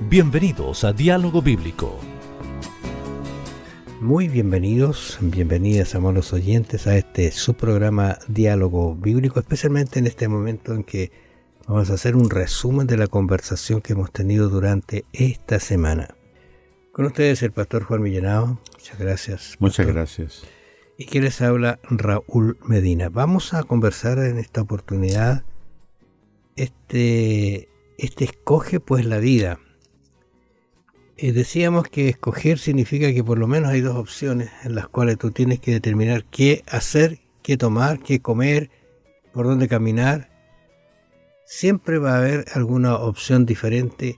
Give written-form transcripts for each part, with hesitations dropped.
Bienvenidos a Diálogo Bíblico. Muy bienvenidas, amados oyentes, a este subprograma Diálogo Bíblico, especialmente en este momento en que vamos a hacer un resumen de la conversación que hemos tenido durante esta semana. Con ustedes el pastor Juan Millanao. Muchas gracias, pastor. Muchas gracias. Y que les habla Raúl Medina. Vamos a conversar en esta oportunidad este escoge pues la vida. Decíamos que escoger significa que por lo menos hay dos opciones en las cuales tú tienes que determinar qué hacer, qué tomar, qué comer, por dónde caminar. Siempre va a haber alguna opción diferente.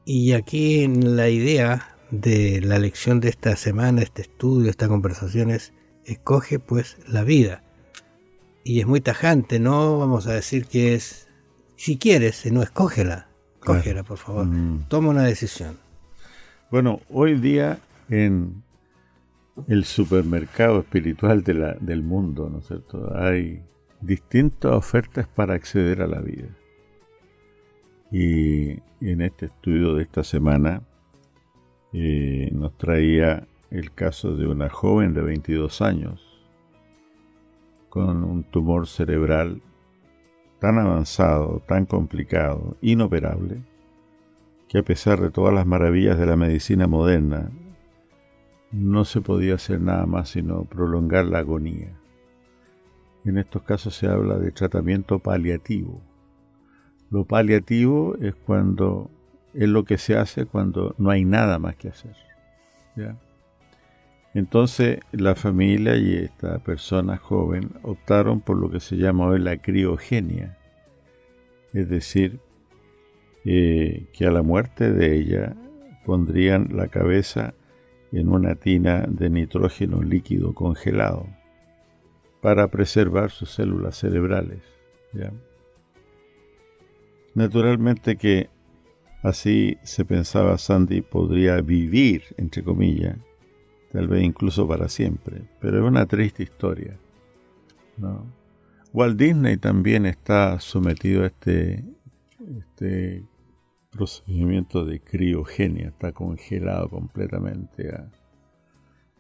Y aquí en la idea de la lección de esta semana, este estudio, esta conversación es: escoge pues la vida. Y es muy tajante, no vamos a decir que es, si quieres, no, escógela, por favor, toma una decisión. Bueno, hoy día en el supermercado espiritual del mundo, ¿no es cierto?, hay distintas ofertas para acceder a la vida. Y en este estudio de esta semana nos traía el caso de una joven de 22 años con un tumor cerebral tan avanzado, tan complicado, inoperable, que a pesar de todas las maravillas de la medicina moderna, no se podía hacer nada más sino prolongar la agonía. En estos casos se habla de tratamiento paliativo. Lo paliativo es lo que se hace cuando no hay nada más que hacer, ¿ya? Entonces la familia y esta persona joven optaron por lo que se llama hoy la criogenia, es decir, que a la muerte de ella pondrían la cabeza en una tina de nitrógeno líquido congelado para preservar sus células cerebrales, ¿ya? Naturalmente que así se pensaba Sandy podría vivir, entre comillas, tal vez incluso para siempre, pero es una triste historia, ¿no? Walt Disney también está sometido a este procedimiento de criogenia, está congelado completamente a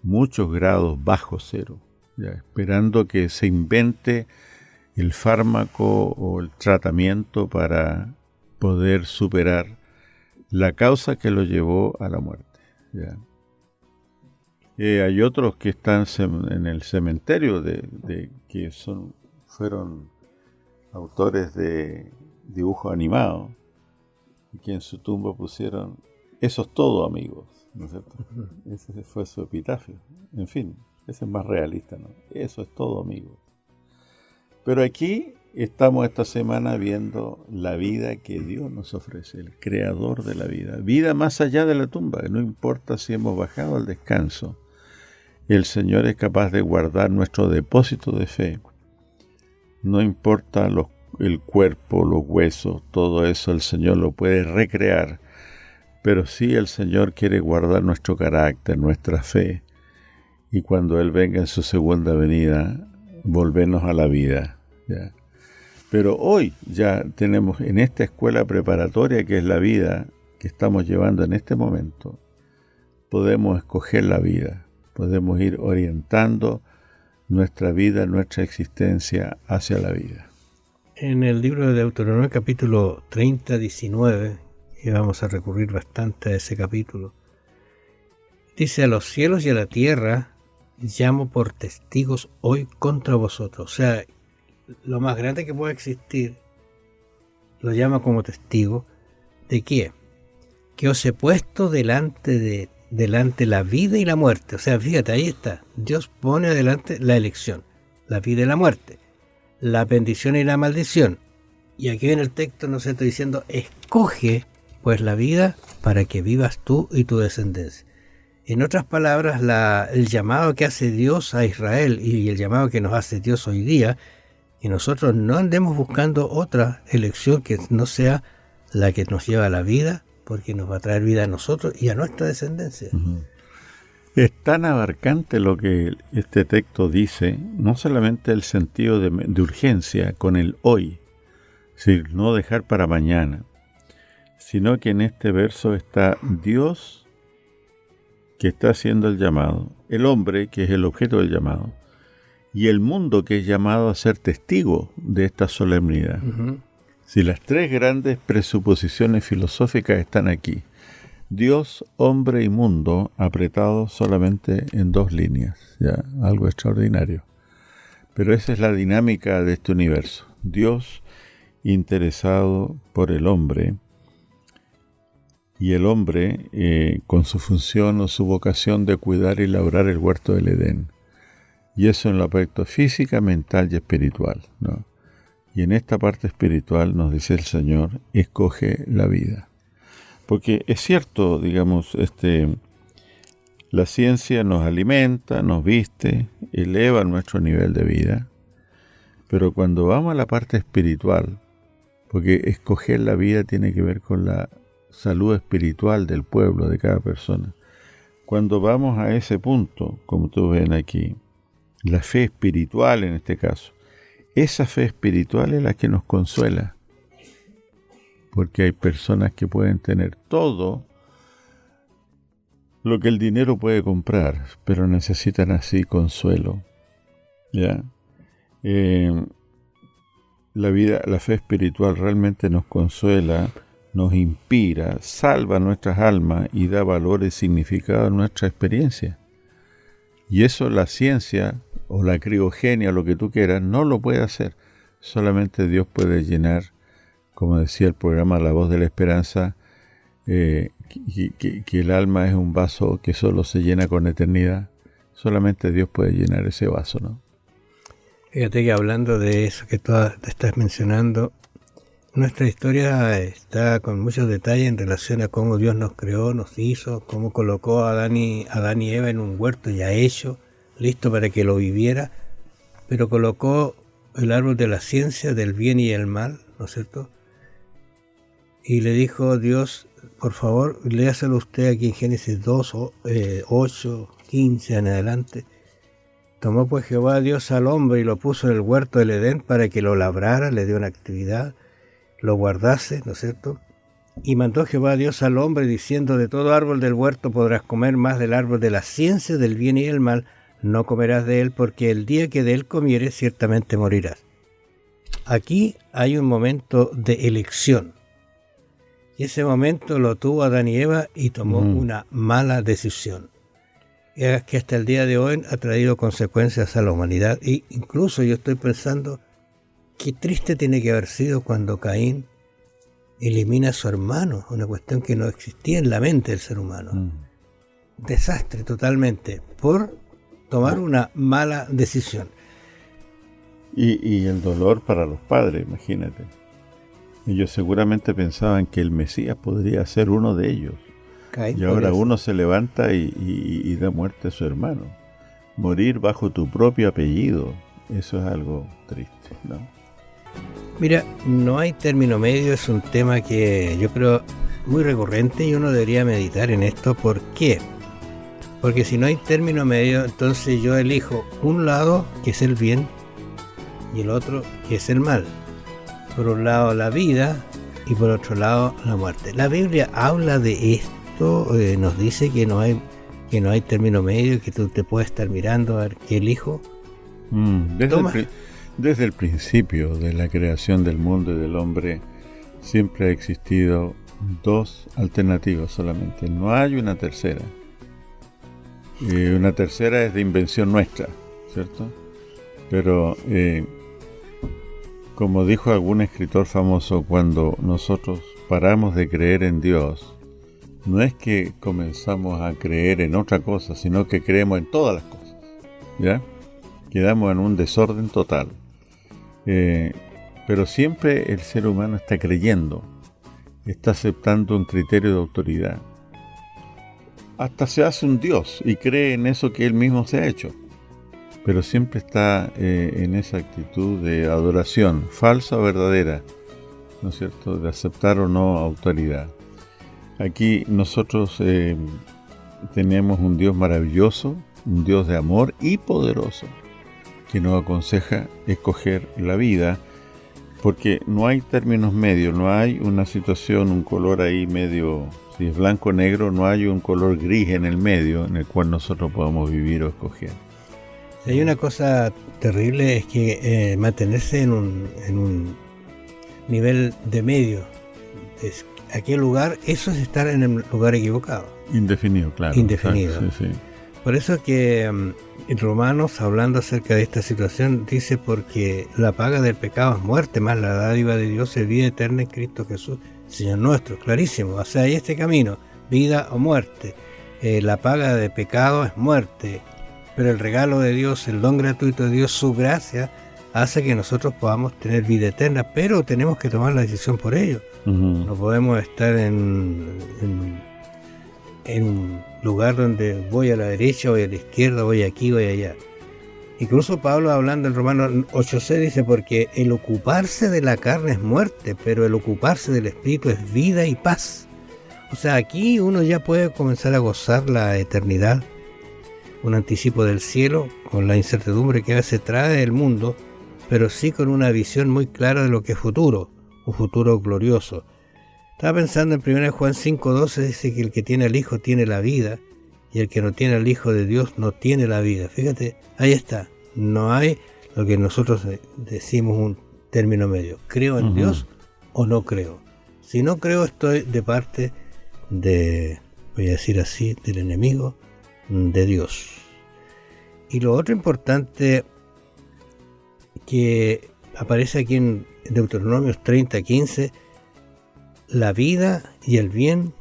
muchos grados bajo cero, ya, esperando que se invente el fármaco o el tratamiento para poder superar la causa que lo llevó a la muerte, ya. Hay otros que están en el cementerio que fueron autores de dibujos animados y que en su tumba pusieron: eso es todo, amigos, ¿no es cierto? Ese fue su epitafio. En fin, ese es más realista, ¿no? Eso es todo, amigos. Pero aquí estamos esta semana viendo la vida que Dios nos ofrece, el creador de la vida. Vida más allá de la tumba, no importa si hemos bajado al descanso. El Señor es capaz de guardar nuestro depósito de fe. No importa el cuerpo, los huesos, todo eso el Señor lo puede recrear. Pero sí el Señor quiere guardar nuestro carácter, nuestra fe. Y cuando Él venga en su segunda venida, volvernos a la vida, ¿ya? Pero hoy ya tenemos en esta escuela preparatoria que es la vida que estamos llevando en este momento, podemos escoger la vida. Podemos ir orientando nuestra vida, nuestra existencia hacia la vida. En el libro de Deuteronomio, capítulo 30, 19, y vamos a recurrir bastante a ese capítulo, dice: a los cielos y a la tierra llamo por testigos hoy contra vosotros. O sea, lo más grande que pueda existir lo llama como testigo. ¿De qué? Que os he puesto delante la vida y la muerte. O sea, fíjate, ahí está. Dios pone adelante la elección, la vida y la muerte, la bendición y la maldición. Y aquí en el texto nos está diciendo: escoge pues la vida para que vivas tú y tu descendencia. En otras palabras, el llamado que hace Dios a Israel y el llamado que nos hace Dios hoy día, que nosotros no andemos buscando otra elección que no sea la que nos lleva a la vida, porque nos va a traer vida a nosotros y a nuestra descendencia. Uh-huh. Es tan abarcante lo que este texto dice, no solamente el sentido de urgencia con el hoy, es decir, no dejar para mañana, sino que en este verso está Dios, que está haciendo el llamado, el hombre, que es el objeto del llamado, y el mundo, que es llamado a ser testigo de esta solemnidad. Si las tres grandes presuposiciones filosóficas están aquí, Dios, hombre y mundo, apretados solamente en 2 líneas, ya, algo extraordinario. Pero esa es la dinámica de este universo. Dios interesado por el hombre, y el hombre con su función o su vocación de cuidar y labrar el huerto del Edén. Y eso en el aspecto física, mental y espiritual, ¿no? Y en esta parte espiritual nos dice el Señor, escoge la vida. Porque es cierto, digamos, la ciencia nos alimenta, nos viste, eleva nuestro nivel de vida, pero cuando vamos a la parte espiritual, porque escoger la vida tiene que ver con la salud espiritual del pueblo, de cada persona. Cuando vamos a ese punto, como tú ven aquí, la fe espiritual en este caso, esa fe espiritual es la que nos consuela, porque hay personas que pueden tener todo lo que el dinero puede comprar, pero necesitan así consuelo, ¿ya? La fe espiritual realmente nos consuela, nos inspira, salva nuestras almas y da valor y significado a nuestra experiencia. Y eso la ciencia o la criogenia, lo que tú quieras, no lo puede hacer. Solamente Dios puede llenar, como decía el programa La Voz de la Esperanza, que el alma es un vaso que solo se llena con eternidad. Solamente Dios puede llenar ese vaso, ¿no? Fíjate que hablando de eso que tú estás mencionando, nuestra historia está con muchos detalles en relación a cómo Dios nos creó, nos hizo, cómo colocó a Adán y Eva en un huerto ya hecho, listo para que lo viviera, pero colocó el árbol de la ciencia del bien y el mal, ¿no es cierto? Y le dijo Dios, por favor, léaselo usted aquí en Génesis 2, 8, 15 en adelante. Tomó pues Jehová Dios al hombre y lo puso en el huerto del Edén para que lo labrara, le dio una actividad, lo guardase, ¿no es cierto? Y mandó Jehová Dios al hombre diciendo, de todo árbol del huerto podrás comer, más del árbol de la ciencia del bien y el mal no comerás de él, porque el día que de él comieres ciertamente morirás. Aquí hay un momento de elección. Y ese momento lo tuvo Adán y Eva y tomó una mala decisión. Que hasta el día de hoy ha traído consecuencias a la humanidad. Y incluso yo estoy pensando, qué triste tiene que haber sido cuando Caín elimina a su hermano, una cuestión que no existía en la mente del ser humano. Desastre totalmente, por tomar una mala decisión. Y el dolor para los padres, imagínate. Ellos seguramente pensaban que el Mesías podría ser uno de ellos. Y ahora uno se levanta y da muerte a su hermano. Morir bajo tu propio apellido, eso es algo triste, ¿no? Mira, no hay término medio, es un tema que yo creo muy recurrente y uno debería meditar en esto. ¿Por qué? Porque si no hay término medio, entonces yo elijo un lado, que es el bien, y el otro, que es el mal. Por un lado la vida y por otro lado la muerte. La Biblia habla de esto. Nos dice que no hay término medio, que tú te puedes estar mirando a ver qué elijo. Desde el principio de la creación del mundo y del hombre siempre ha existido 2 alternativas solamente, no hay una tercera. Una tercera es de invención nuestra, ¿cierto? Pero como dijo algún escritor famoso, cuando nosotros paramos de creer en Dios, no es que comenzamos a creer en otra cosa, sino que creemos en todas las cosas, ¿ya? Quedamos en un desorden total. Pero siempre el ser humano está creyendo, está aceptando un criterio de autoridad. Hasta se hace un Dios y cree en eso que él mismo se ha hecho. Pero siempre está en esa actitud de adoración, falsa o verdadera, ¿no es cierto?, de aceptar o no autoridad. Aquí nosotros tenemos un Dios maravilloso, un Dios de amor y poderoso, que nos aconseja escoger la vida, porque no hay términos medios, no hay una situación, un color ahí medio, si es blanco o negro, no hay un color gris en el medio en el cual nosotros podamos vivir o escoger. Si hay una cosa terrible, es que mantenerse en un nivel de medio, aquel lugar, eso es estar en el lugar equivocado. Indefinido, claro. Indefinido. Exacto, sí. Por eso que en Romanos, hablando acerca de esta situación, dice: porque la paga del pecado es muerte, más la dádiva de Dios es vida eterna en Cristo Jesús, Señor nuestro. Clarísimo. O sea, hay este camino, vida o muerte. La paga de pecado es muerte, pero el regalo de Dios, el don gratuito de Dios, su gracia, hace que nosotros podamos tener vida eterna, pero tenemos que tomar la decisión por ello. No podemos estar en un lugar donde voy a la derecha, voy a la izquierda, voy aquí, voy allá. Incluso Pablo, hablando en Romanos 8:6, dice: porque el ocuparse de la carne es muerte, pero el ocuparse del espíritu es vida y paz. O sea, aquí uno ya puede comenzar a gozar la eternidad, un anticipo del cielo, con la incertidumbre que a veces trae el mundo, pero sí con una visión muy clara de lo que es futuro, un futuro glorioso. Estaba pensando en 1 Juan 5:12, dice que el que tiene al Hijo tiene la vida, y el que no tiene al Hijo de Dios no tiene la vida. Fíjate, ahí está, no hay lo que nosotros decimos un término medio: creo en Dios o no creo. Si no creo, estoy de parte de, voy a decir así, del enemigo de Dios. Y lo otro importante que aparece aquí en Deuteronomios 30:15: la vida y el bien,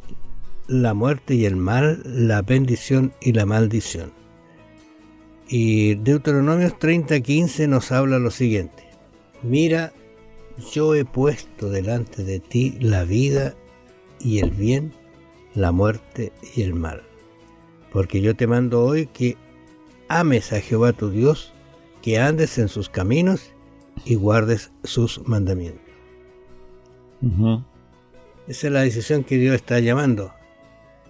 la muerte y el mal, la bendición y la maldición. Y Deuteronomios 30:15 nos habla lo siguiente: mira, yo he puesto delante de ti la vida y el bien, la muerte y el mal, porque yo te mando hoy que ames a Jehová tu Dios, que andes en sus caminos y guardes sus mandamientos. Esa es la decisión que Dios está llamando,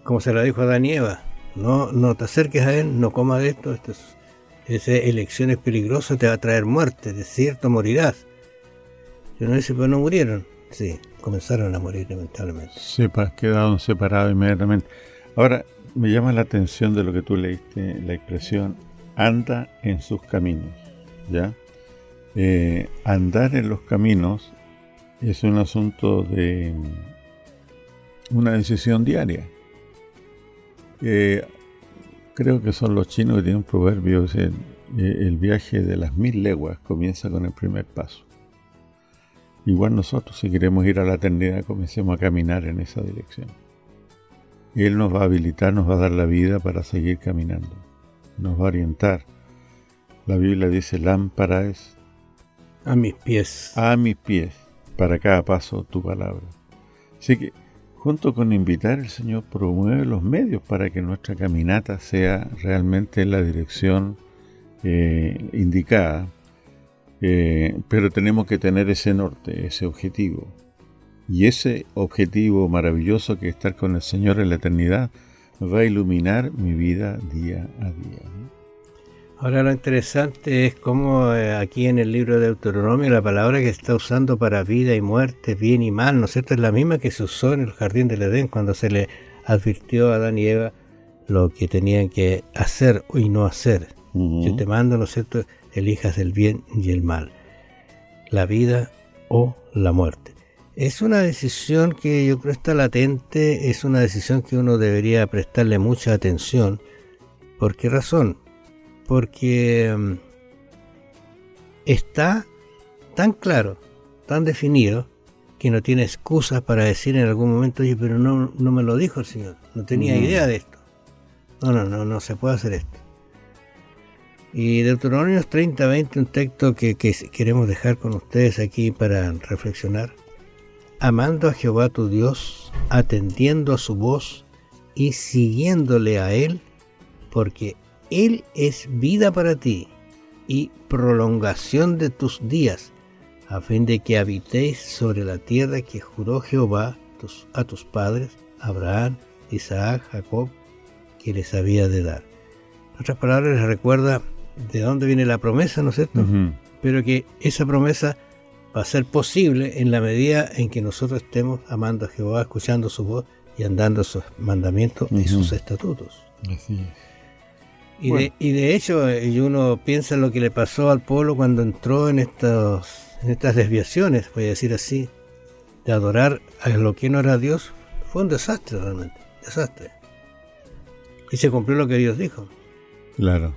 como se la dijo a Adán y Eva: no te acerques a él, no comas de esto, esa elección es peligrosa, te va a traer muerte, de cierto morirás. Y uno dice: pero no murieron. Sí, comenzaron a morir lamentablemente. Quedaron separados inmediatamente. Ahora, me llama la atención de lo que tú leíste, la expresión anda en sus caminos, ¿ya? Andar en los caminos es un asunto de una decisión diaria. Creo que son los chinos que tienen un proverbio: dice, el viaje de las 1000 leguas comienza con el primer paso. Igual nosotros, si queremos ir a la eternidad, comencemos a caminar en esa dirección. Él nos va a habilitar, nos va a dar la vida para seguir caminando, nos va a orientar. La Biblia dice: lámpara es a mis pies, para cada paso tu palabra. Así que, junto con invitar, el Señor promueve los medios para que nuestra caminata sea realmente en la dirección indicada, pero tenemos que tener ese norte, ese objetivo. Y ese objetivo maravilloso, que es estar con el Señor en la eternidad, va a iluminar mi vida día a día. Ahora, lo interesante es cómo aquí en el libro de Deuteronomio la palabra que está usando para vida y muerte, bien y mal, ¿no es cierto?, es la misma que se usó en el jardín del Edén, cuando se le advirtió a Adán y Eva lo que tenían que hacer y no hacer. Yo te mando, ¿no es cierto?, elijas el bien y el mal, la vida o la muerte. Es una decisión que yo creo está latente, es una decisión que uno debería prestarle mucha atención. ¿Por qué razón? Porque está tan claro, tan definido, que no tiene excusas para decir en algún momento: oye, pero no me lo dijo el Señor, no tenía idea de esto. No se puede hacer esto. Y Deuteronomios 30:20, un texto que queremos dejar con ustedes aquí para reflexionar: amando a Jehová tu Dios, atendiendo a su voz y siguiéndole a Él, porque Él es vida para ti y prolongación de tus días, a fin de que habitéis sobre la tierra que juró Jehová a tus padres, Abraham, Isaac, Jacob, que les había de dar. En otras palabras, les recuerda de dónde viene la promesa, ¿no es cierto? Pero que esa promesa va a ser posible en la medida en que nosotros estemos amando a Jehová, escuchando su voz y andando sus mandamientos y sus estatutos. Así es. Y de hecho, y uno piensa en lo que le pasó al pueblo cuando entró en estas desviaciones, voy a decir así, de adorar a lo que no era Dios. Fue un desastre realmente, desastre. Y se cumplió lo que Dios dijo. Claro.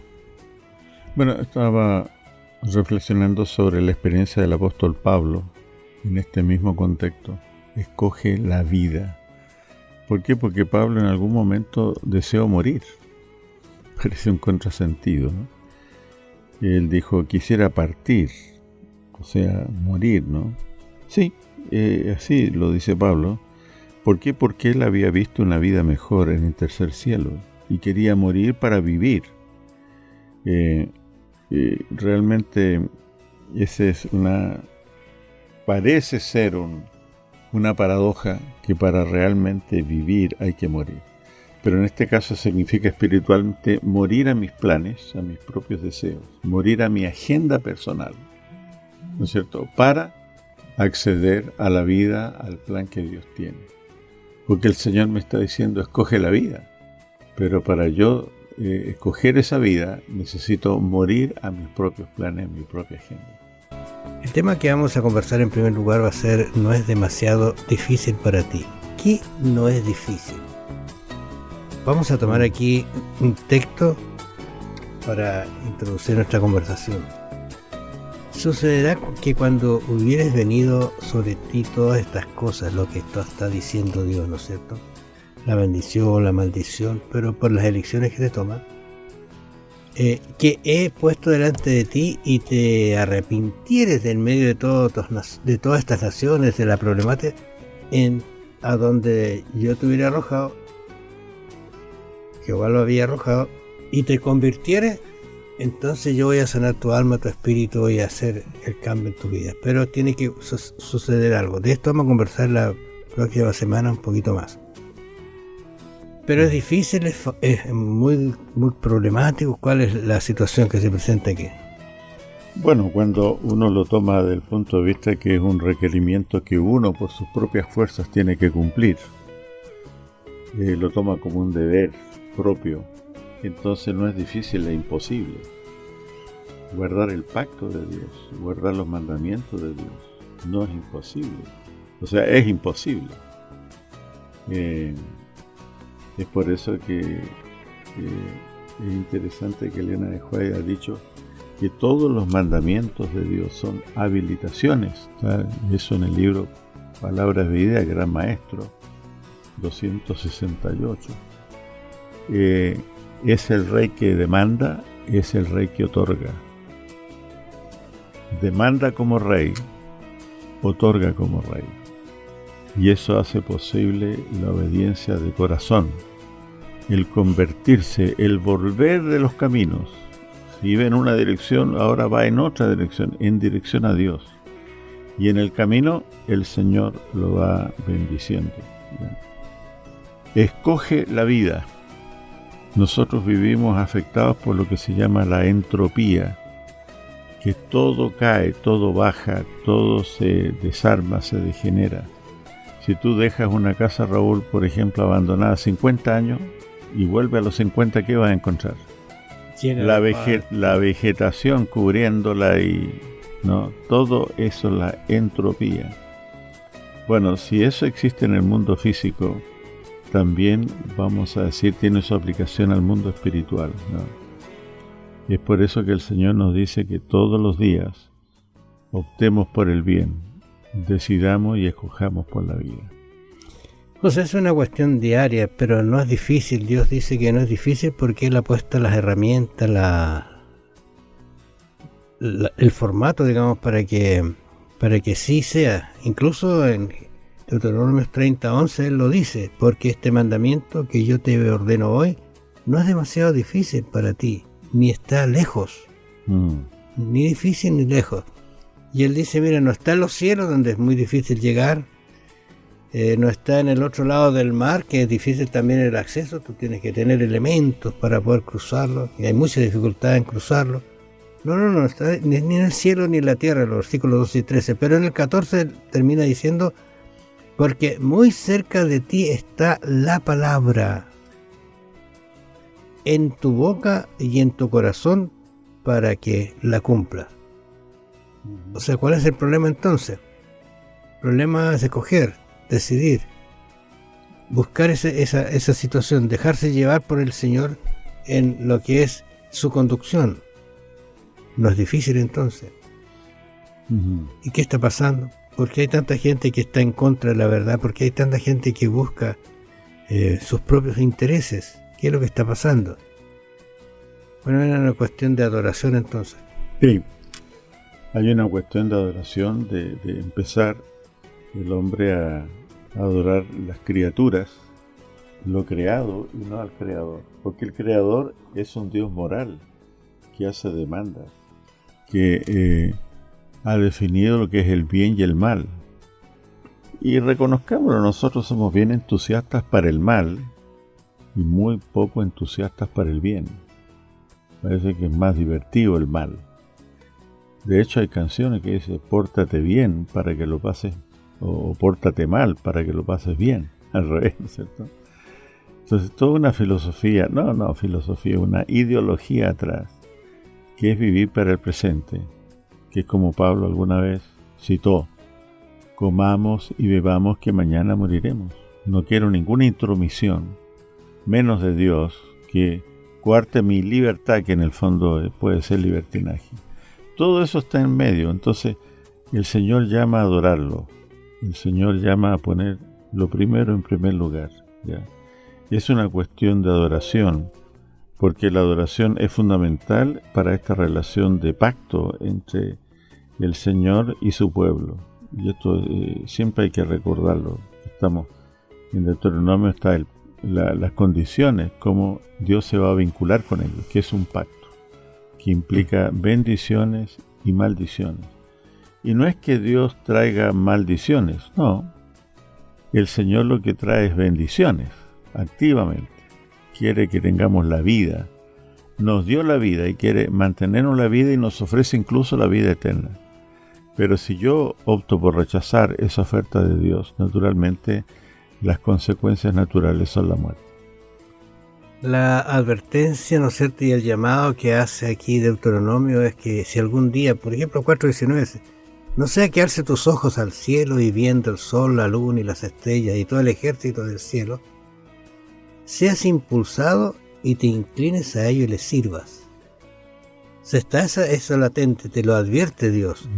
Bueno, estaba reflexionando sobre la experiencia del apóstol Pablo en este mismo contexto. Escoge la vida. ¿Por qué? Porque Pablo en algún momento deseó morir. Parece un contrasentido, ¿no? Él dijo, quisiera partir, o sea, morir, ¿no? Sí, así lo dice Pablo. ¿Por qué? Porque él había visto una vida mejor en el tercer cielo y quería morir para vivir. Realmente parece ser una paradoja que para realmente vivir hay que morir. Pero en este caso significa espiritualmente morir a mis planes, a mis propios deseos, morir a mi agenda personal, ¿no es cierto? Para acceder a la vida, al plan que Dios tiene. Porque el Señor me está diciendo, escoge la vida. Pero para yo escoger esa vida, necesito morir a mis propios planes, a mi propia agenda. El tema que vamos a conversar en primer lugar va a ser, no es demasiado difícil para ti. ¿Qué no es difícil? Vamos a tomar aquí un texto para introducir nuestra conversación. Sucederá que cuando hubieres venido sobre ti todas estas cosas, lo que esto está diciendo Dios, ¿no es cierto? La bendición, la maldición, pero por las elecciones que te toman, que he puesto delante de ti y te arrepintieres del medio de todas estas naciones, de la problemática, a donde yo te hubiera arrojado, Jehová lo había arrojado, y te convirtieres, entonces yo voy a sanar tu alma, tu espíritu, voy a hacer el cambio en tu vida. Pero tiene que suceder algo. De esto vamos a conversar la próxima semana un poquito más. Pero es difícil, es muy, muy problemático. ¿Cuál es la situación que se presenta aquí? Bueno, cuando uno lo toma desde el punto de vista que es un requerimiento que uno por sus propias fuerzas tiene que cumplir, lo toma como un deber propio, entonces no es difícil, es imposible. Guardar el pacto de Dios, guardar los mandamientos de Dios, no es imposible. O sea, es imposible. Es por eso que es interesante que Elena de White ha dicho que todos los mandamientos de Dios son habilitaciones. ¿Está? Eso en el libro Palabras de Vida, Gran Maestro, 268. Es el rey que demanda, es el rey que otorga. Demanda como rey, otorga como rey. Y eso hace posible la obediencia de corazón, el convertirse, el volver de los caminos. Si iba en una dirección, ahora va en otra dirección, en dirección a Dios. Y en el camino el Señor lo va bendiciendo. Escoge la vida. Nosotros vivimos afectados por lo que se llama la entropía, que todo cae, todo baja, todo se desarma, se degenera. Si tú dejas una casa, Raúl, por ejemplo, abandonada 50 años y vuelve a los 50, ¿qué vas a encontrar? La vegetación cubriéndola y no, todo eso, la entropía. Bueno, si eso existe en el mundo físico, también, vamos a decir, tiene su aplicación al mundo espiritual, ¿no? Y es por eso que el Señor nos dice que todos los días optemos por el bien, decidamos y escojamos por la vida. Pues es una cuestión diaria, pero no es difícil. Dios dice que no es difícil porque Él ha puesto las herramientas, el formato, digamos, para que sí sea. Incluso en Deuteronomio 30:11 Él lo dice, porque este mandamiento que yo te ordeno hoy no es demasiado difícil para ti, ni está lejos, ni difícil ni lejos. Y Él dice, mira, no está en los cielos, donde es muy difícil llegar, no está en el otro lado del mar, que es difícil también el acceso, tú tienes que tener elementos para poder cruzarlo, y hay mucha dificultad en cruzarlo. No, está ni en el cielo ni en la tierra, los versículos 12 y 13, pero en el 14 termina diciendo, porque muy cerca de ti está la palabra, en tu boca y en tu corazón, para que la cumplas. O sea, ¿cuál es el problema entonces? El problema es escoger, decidir, buscar esa situación, dejarse llevar por el Señor en lo que es su conducción. No es difícil entonces. ¿Y qué está pasando? ¿Por qué hay tanta gente que está en contra de la verdad? ¿Por qué hay tanta gente que busca sus propios intereses? ¿Qué es lo que está pasando? Bueno, era una cuestión de adoración entonces. Sí, hay una cuestión de adoración, de empezar el hombre a adorar las criaturas, lo creado y no al creador. Porque el creador es un Dios moral que hace demandas, que ha definido lo que es el bien y el mal. Y reconozcámoslo, nosotros somos bien entusiastas para el mal y muy poco entusiastas para el bien. Parece que es más divertido el mal. De hecho hay canciones que dicen pórtate bien para que lo pases, o pórtate mal para que lo pases bien, al revés, ¿no es cierto? Entonces toda una filosofía, filosofía, una ideología atrás, que es vivir para el presente, que es como Pablo alguna vez citó, comamos y bebamos que mañana moriremos. No quiero ninguna intromisión, menos de Dios, que coarte mi libertad, que en el fondo puede ser libertinaje. Todo eso está en medio, entonces el Señor llama a adorarlo, el Señor llama a poner lo primero en primer lugar, ¿ya? Y es una cuestión de adoración, porque la adoración es fundamental para esta relación de pacto entre el Señor y su pueblo. Y esto siempre hay que recordarlo. Estamos en Deuteronomio, está las condiciones, cómo Dios se va a vincular con ellos, que es un pacto, que implica bendiciones y maldiciones. Y no es que Dios traiga maldiciones, no. El Señor lo que trae es bendiciones, activamente. Quiere que tengamos la vida. Nos dio la vida y quiere mantenernos la vida y nos ofrece incluso la vida eterna. Pero si yo opto por rechazar esa oferta de Dios, naturalmente las consecuencias naturales son la muerte. La advertencia, ¿no es cierto?, y el llamado que hace aquí Deuteronomio es que si algún día, por ejemplo 4:19, no sea que alce tus ojos al cielo y viendo el sol, la luna y las estrellas y todo el ejército del cielo, seas impulsado y te inclines a ello y le sirvas. O sea, está eso latente, te lo advierte Dios,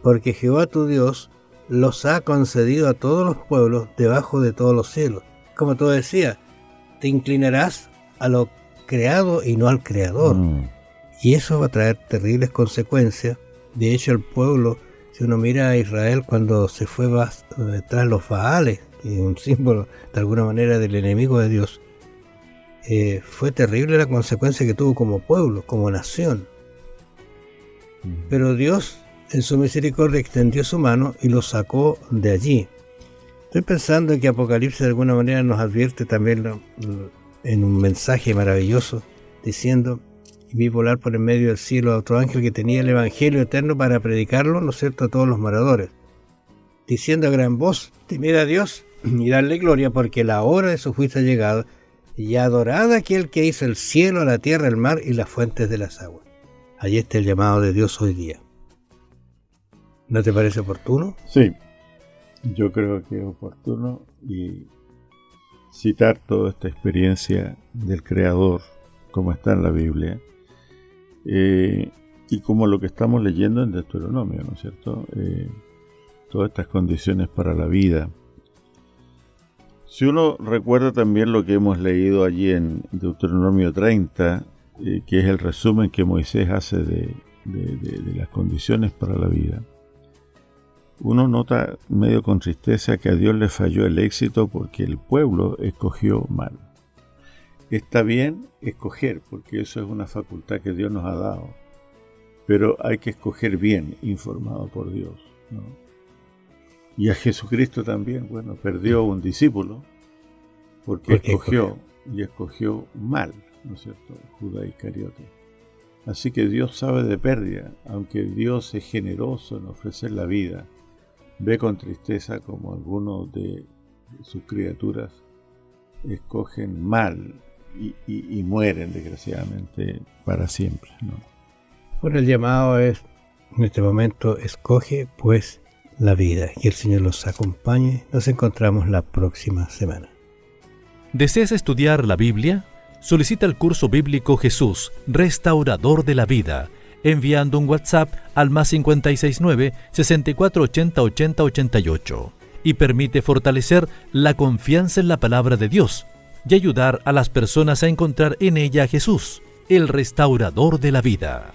porque Jehová tu Dios los ha concedido a todos los pueblos debajo de todos los cielos. Como tú decías, te inclinarás a lo creado y no al creador. Y eso va a traer terribles consecuencias. De hecho, el pueblo, si uno mira a Israel cuando se fue tras los Baales, que es un símbolo de alguna manera del enemigo de Dios, fue terrible la consecuencia que tuvo como pueblo, como nación. Pero Dios, en su misericordia, extendió su mano y los sacó de allí. Estoy pensando en que Apocalipsis de alguna manera nos advierte también en un mensaje maravilloso, diciendo, y vi volar por en medio del cielo a otro ángel que tenía el evangelio eterno para predicarlo, ¿no es cierto?, a todos los moradores, diciendo a gran voz, temed a Dios y darle gloria, porque la hora de su juicio ha llegado, y adorad a aquel que hizo el cielo, la tierra, el mar y las fuentes de las aguas. Allí está el llamado de Dios hoy día. ¿No te parece oportuno? Sí, yo creo que es oportuno y citar toda esta experiencia del Creador, como está en la Biblia, y como lo que estamos leyendo en Deuteronomio, ¿no es cierto? Todas estas condiciones para la vida. Si uno recuerda también lo que hemos leído allí en Deuteronomio 30, que es el resumen que Moisés hace de las condiciones para la vida, uno nota medio con tristeza que a Dios le falló el éxito porque el pueblo escogió mal. Está bien escoger, porque eso es una facultad que Dios nos ha dado, pero hay que escoger bien, informado por Dios, ¿no? Y a Jesucristo también, bueno, perdió un discípulo porque escogió mal, ¿no es cierto? Judas Iscariote. Así que Dios sabe de pérdida, aunque Dios es generoso en ofrecer la vida. Ve con tristeza como algunos de sus criaturas escogen mal y mueren desgraciadamente para siempre, ¿no? Bueno, el llamado es, en este momento, escoge pues la vida. Que el Señor los acompañe. Nos encontramos la próxima semana. ¿Deseas estudiar la Biblia? Solicita el curso bíblico Jesús, Restaurador de la Vida, enviando un WhatsApp al +569 6480 8088 y permite fortalecer la confianza en la palabra de Dios y ayudar a las personas a encontrar en ella a Jesús, el Restaurador de la Vida.